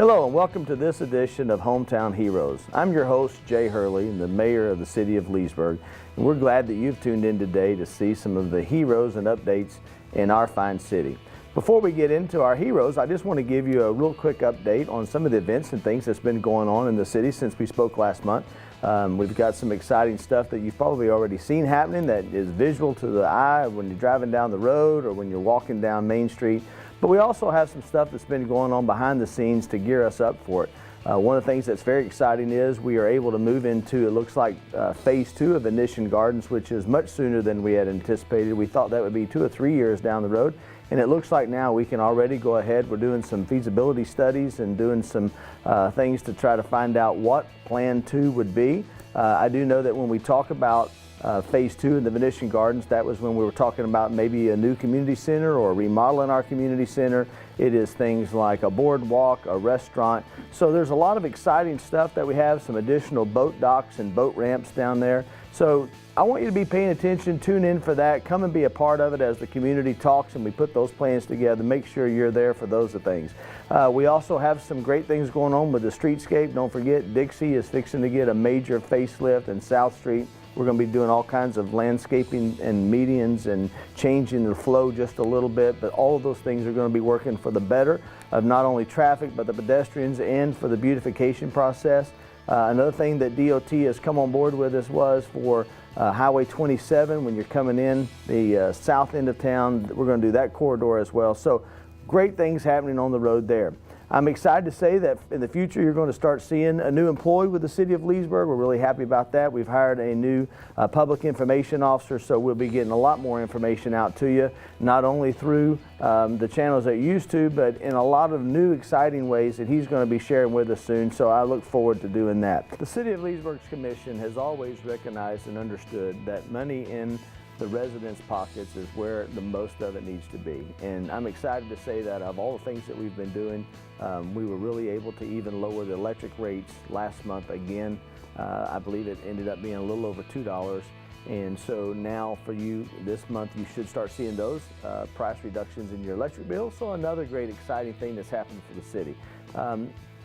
Hello and welcome to this edition of Hometown Heroes. I'm your host, Jay Hurley, the mayor of the city of Leesburg, and we're glad that you've tuned in today to see some of the heroes and updates in our fine city. Before we get into our heroes, I just want to give you a real quick update on some of the events and things that's been going on in the city since we spoke last month. We've got some exciting stuff that you've probably already seen happening that is visual to the eye when you're driving down the road or when you're walking down Main Street. But we also have some stuff that's been going on behind the scenes to gear us up for it. One of the things that's very exciting is we are able to move into, it looks like, phase 2 of Venetian Gardens, which is much sooner than we had anticipated. We thought that would be 2 or 3 years down the road, and it looks like now we can already go ahead. We're doing some feasibility studies and doing some things to try to find out what Plan 2 would be. I do know that when we talk about phase 2 in the Venetian Gardens, that was when we were talking about maybe a new community center or remodeling our community center. It is things like a boardwalk, a restaurant. So there's a lot of exciting stuff that we have, some additional boat docks and boat ramps down there. So I want you to be paying attention, tune in for that, come and be a part of it as the community talks and we put those plans together. Make sure you're there for those things. We also have some great things going on with the streetscape. Don't forget, Dixie is fixing to get a major facelift in South Street. We're going to be doing all kinds of landscaping and medians and changing the flow just a little bit, but all of those things are going to be working for the better of not only traffic but the pedestrians and for the beautification process. Another thing that DOT has come on board with us was for Highway 27 when you're coming in the south end of town. We're going to do that corridor as well. So great things happening on the road there. I'm excited to say that in the future you're going to start seeing a new employee with the city of Leesburg. We're really happy about that. We've hired a new public information officer, so we'll be getting a lot more information out to you, not only through the channels that you used to, but in a lot of new exciting ways that he's going to be sharing with us soon, so I look forward to doing that. The City of Leesburg's Commission has always recognized and understood that money in the residents' pockets is where the most of it needs to be. And I'm excited to say that of all the things that we've been doing, we were really able to even lower the electric rates last month again. I believe it ended up being a little over $2. And so now for you this month, you should start seeing those price reductions in your electric bill. So another great exciting thing that's happened for the city.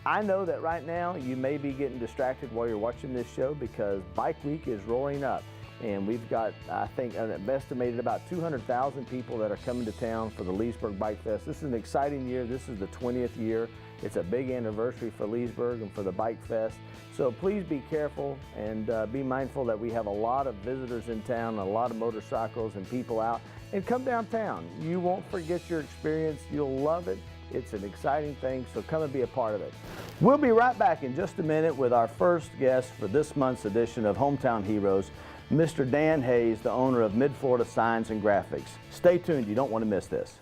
I know that right now you may be getting distracted while you're watching this show because Bike Week is roaring up. And we've got, I think, an estimated about 200,000 people that are coming to town for the Leesburg Bike Fest. This is an exciting year. This is the 20th year. It's a big anniversary for Leesburg and for the Bike Fest. So please be careful and be mindful that we have a lot of visitors in town, a lot of motorcycles and people out. And come downtown. You won't forget your experience. You'll love it. It's an exciting thing, so come and be a part of it. We'll be right back in just a minute with our first guest for this month's edition of Hometown Heroes, Mr. Dan Hayes, the owner of Mid-Florida Signs and Graphics. Stay tuned, you don't want to miss this.